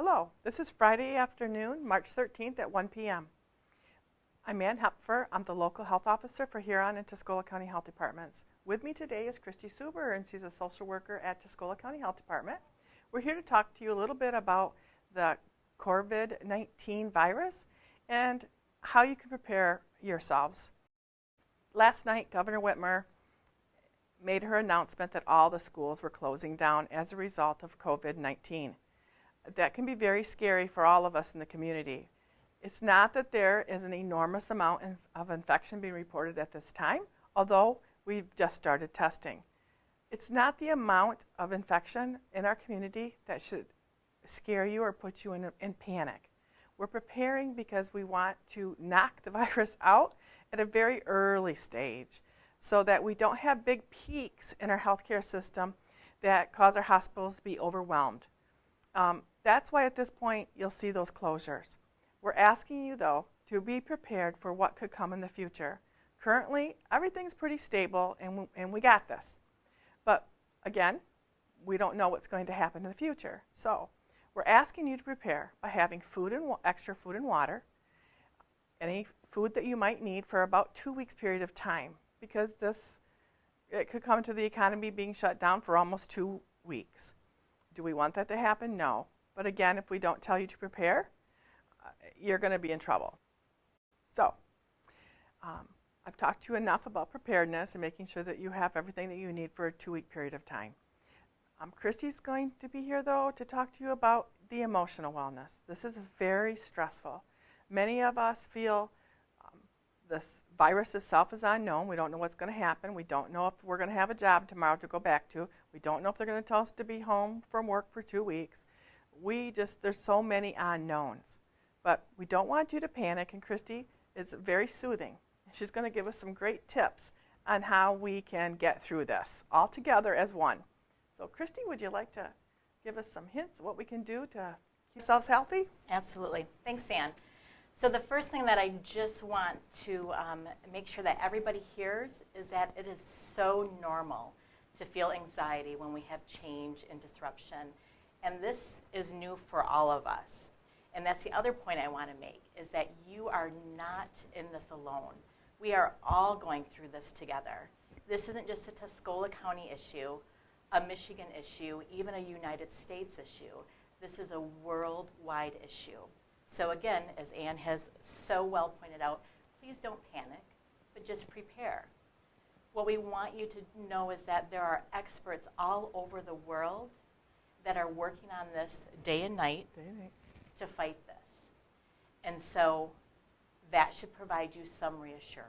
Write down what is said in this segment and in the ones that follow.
Hello, this is Friday afternoon, March 13th at 1 p.m. I'm Ann Hepfer. I'm the local health officer for Huron and Tuscola County Health Departments. With me today is Christy Suber, and she's a social worker at Tuscola County Health Department. We're here to talk to you a little bit about the COVID-19 virus and how you can prepare yourselves. Last night, Governor Whitmer made her announcement that all the schools were closing down as a result of COVID-19. That can be very scary for all of us in the community. It's not that there is an enormous amount of infection being reported at this time, although we've just started testing. It's not the amount of infection in our community that should scare you or put you in panic. We're preparing because we want to knock the virus out at a very early stage so that we don't have big peaks in our healthcare system that cause our hospitals to be overwhelmed. That's why at this point you'll see those closures. We're asking you, though, to be prepared for what could come in the future. Currently, everything's pretty stable, and we got this. But again, we don't know what's going to happen in the future. So we're asking you to prepare by having extra food and water, any food that you might need for about 2 weeks period of time, because it could come to the economy being shut down for almost 2 weeks. Do we want that to happen? No. But again, if we don't tell you to prepare, you're going to be in trouble. So, I've talked to you enough about preparedness and making sure that you have everything that you need for a 2-week period of time. Christy's going to be here, though, to talk to you about the emotional wellness. This is very stressful. Many of us feel this virus itself is unknown. We don't know what's going to happen. We don't know if we're going to have a job tomorrow to go back to. We don't know if they're going to tell us to be home from work for 2 weeks. There's so many unknowns. But we don't want you to panic, and Christy is very soothing. She's going to give us some great tips on how we can get through this all together as one. So Christy, would you like to give us some hints of what we can do to keep ourselves healthy? Absolutely. Thanks, Ann. So the first thing that I just want to make sure that everybody hears is that it is so normal to feel anxiety when we have change and disruption. And this is new for all of us. And that's the other point I want to make, is that you are not in this alone. We are all going through this together. This isn't just a Tuscola County issue, a Michigan issue, even a United States issue. This is a worldwide issue. So again, as Ann has so well pointed out, please don't panic, but just prepare. What we want you to know is that there are experts all over the world that are working on this day and night to fight this. And so that should provide you some reassurance.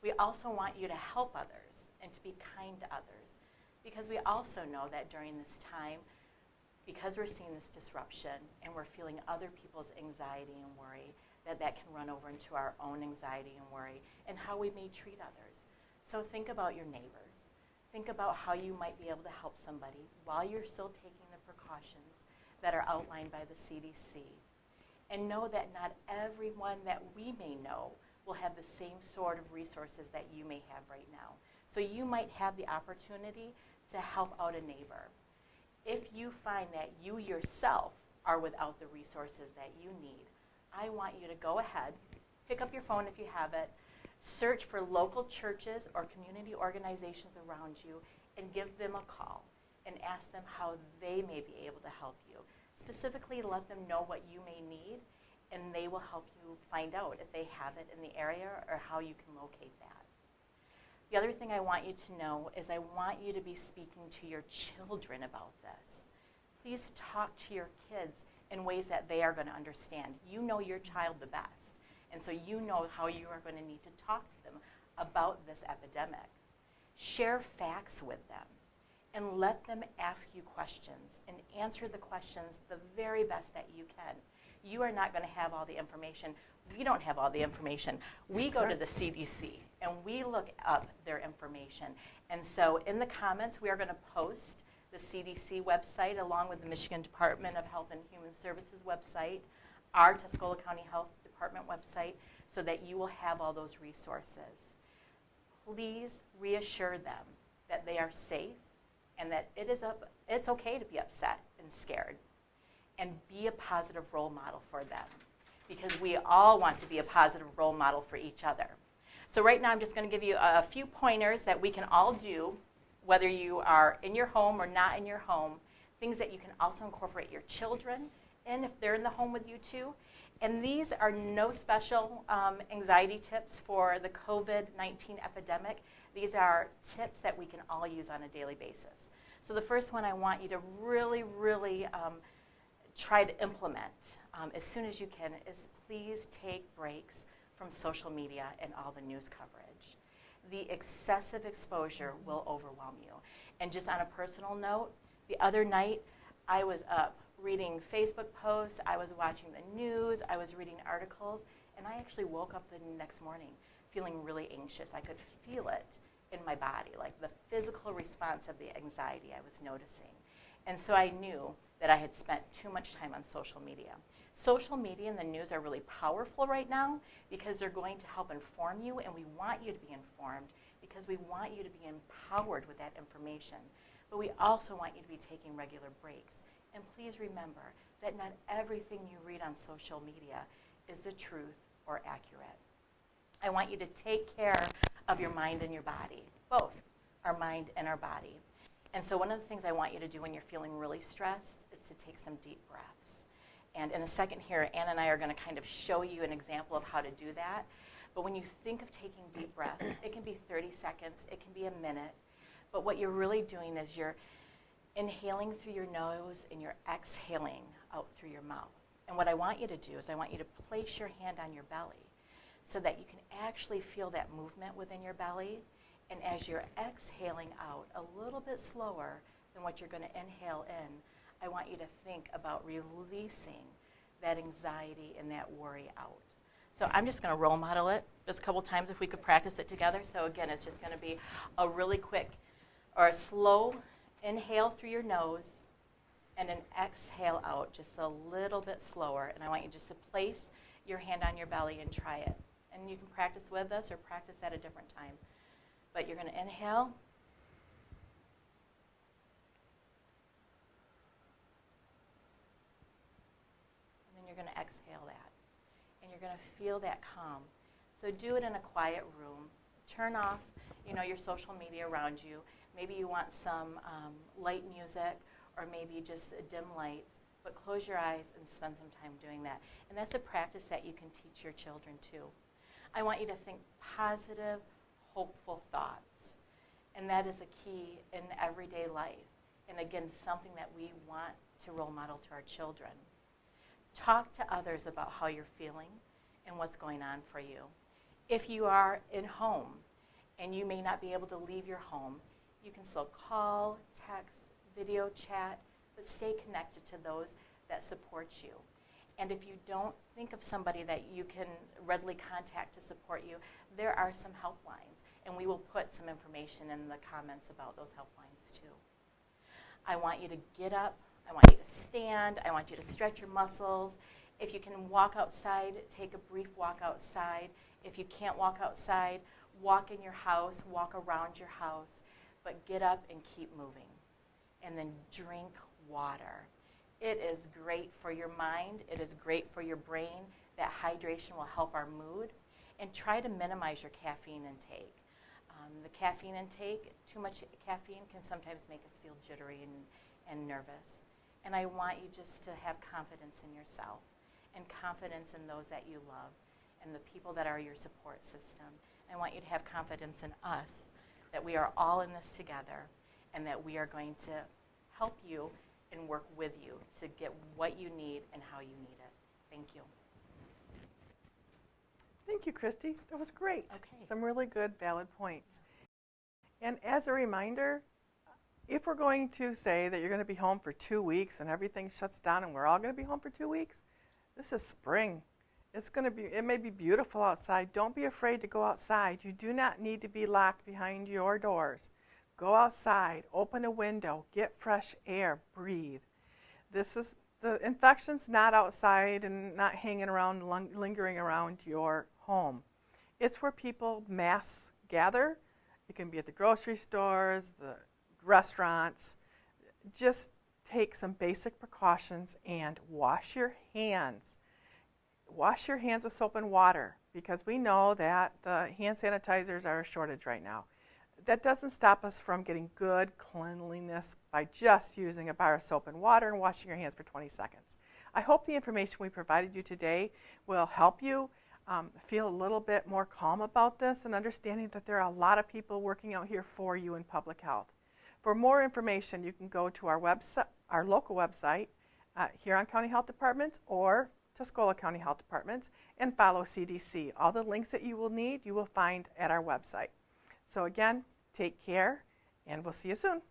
We also want you to help others and to be kind to others, because we also know that during this time, because we're seeing this disruption and we're feeling other people's anxiety and worry, that can run over into our own anxiety and worry and how we may treat others. So think about your neighbors. Think about how you might be able to help somebody while you're still taking the precautions that are outlined by the CDC. And know that not everyone that we may know will have the same sort of resources that you may have right now. So you might have the opportunity to help out a neighbor. If you find that you yourself are without the resources that you need, I want you to go ahead, pick up your phone if you have it, search for local churches or community organizations around you and give them a call and ask them how they may be able to help you. Specifically, let them know what you may need, and they will help you find out if they have it in the area or how you can locate that. The other thing I want you to know is I want you to be speaking to your children about this. Please talk to your kids in ways that they are going to understand. You know your child the best, and so you know how you are going to need to talk to them about this epidemic. Share facts with them and let them ask you questions and answer the questions the very best that you can. You are not going to have all the information. We don't have all the information. We go to the CDC and we look up their information. And so in the comments, we are going to post the CDC website along with the Michigan Department of Health and Human Services website, our Tuscola County Health Department website, so that you will have all those resources. Please reassure them that they are safe and that it's okay to be upset and scared. and be a positive role model for them, because we all want to be a positive role model for each other. So right now I'm just going to give you a few pointers that we can all do, whether you are in your home or not in your home, things that you can also incorporate your children in if they're in the home with you too. And these are no special anxiety tips for the COVID-19 epidemic. These are tips that we can all use on a daily basis. So the first one I want you to really, really try to implement as soon as you can is please take breaks from social media and all the news coverage. The excessive exposure will overwhelm you. And just on a personal note, the other night I was up reading Facebook posts, I was watching the news, I was reading articles, and I actually woke up the next morning feeling really anxious. I could feel it in my body, like the physical response of the anxiety I was noticing. And so I knew that I had spent too much time on social media. Social media and the news are really powerful right now because they're going to help inform you, and we want you to be informed because we want you to be empowered with that information. But we also want you to be taking regular breaks. And please remember that not everything you read on social media is the truth or accurate. I want you to take care of your mind and your body, both our mind and our body. And so one of the things I want you to do when you're feeling really stressed is to take some deep breaths. And in a second here, Ann and I are going to kind of show you an example of how to do that. But when you think of taking deep breaths, it can be 30 seconds, it can be a minute. But what you're really doing is you're inhaling through your nose and you're exhaling out through your mouth. And what I want you to do is I want you to place your hand on your belly so that you can actually feel that movement within your belly. And as you're exhaling out a little bit slower than what you're going to inhale in, I want you to think about releasing that anxiety and that worry out. So I'm just going to role model it just a couple times if we could practice it together. So again, it's just going to be a really quick or a slow inhale through your nose and an exhale out just a little bit slower. And I want you just to place your hand on your belly and try it. And you can practice with us or practice at a different time. But you're going to inhale. And then you're going to exhale that. And you're going to feel that calm. So do it in a quiet room. Turn off, your social media around you. Maybe you want some light music or maybe just dim lights. But close your eyes and spend some time doing that. And that's a practice that you can teach your children too. I want you to think positive, hopeful thoughts. And that is a key in everyday life. And again, something that we want to role model to our children. Talk to others about how you're feeling and what's going on for you. If you are in home and you may not be able to leave your home, you can still call, text, video chat, but stay connected to those that support you. And if you don't think of somebody that you can readily contact to support you, there are some helplines. And we will put some information in the comments about those helplines too. I want you to get up. I want you to stand. I want you to stretch your muscles. If you can walk outside, take a brief walk outside. If you can't walk outside, walk in your house, walk around your house. But get up and keep moving. And then drink water. It is great for your mind. It is great for your brain. That hydration will help our mood. And try to minimize your caffeine intake. The caffeine intake, too much caffeine can sometimes make us feel jittery and nervous. And I want you just to have confidence in yourself and confidence in those that you love and the people that are your support system. I want you to have confidence in us, that we are all in this together and that we are going to help you and work with you to get what you need and how you need it. Thank you. Thank you, Christy. That was great. Okay. Some really good, valid points. And as a reminder, if we're going to say that you're going to be home for 2 weeks and everything shuts down and we're all going to be home for 2 weeks, this is spring. It may be beautiful outside. Don't be afraid to go outside. You do not need to be locked behind your doors. Go outside, open a window, get fresh air, breathe. The infection's not outside and not hanging around, lingering around your home. It's where people mass gather. It can be at the grocery stores, the restaurants. Just take some basic precautions and wash your hands. Wash your hands with soap and water, because we know that the hand sanitizers are a shortage right now. That doesn't stop us from getting good cleanliness by just using a bar of soap and water and washing your hands for 20 seconds. I hope the information we provided you today will help you feel a little bit more calm about this and understanding that there are a lot of people working out here for you in public health. For more information, you can go to our website, our local website, Huron County Health Departments or Tuscola County Health Departments, and follow CDC. All the links that you will need, you will find at our website. So again, take care, and we'll see you soon.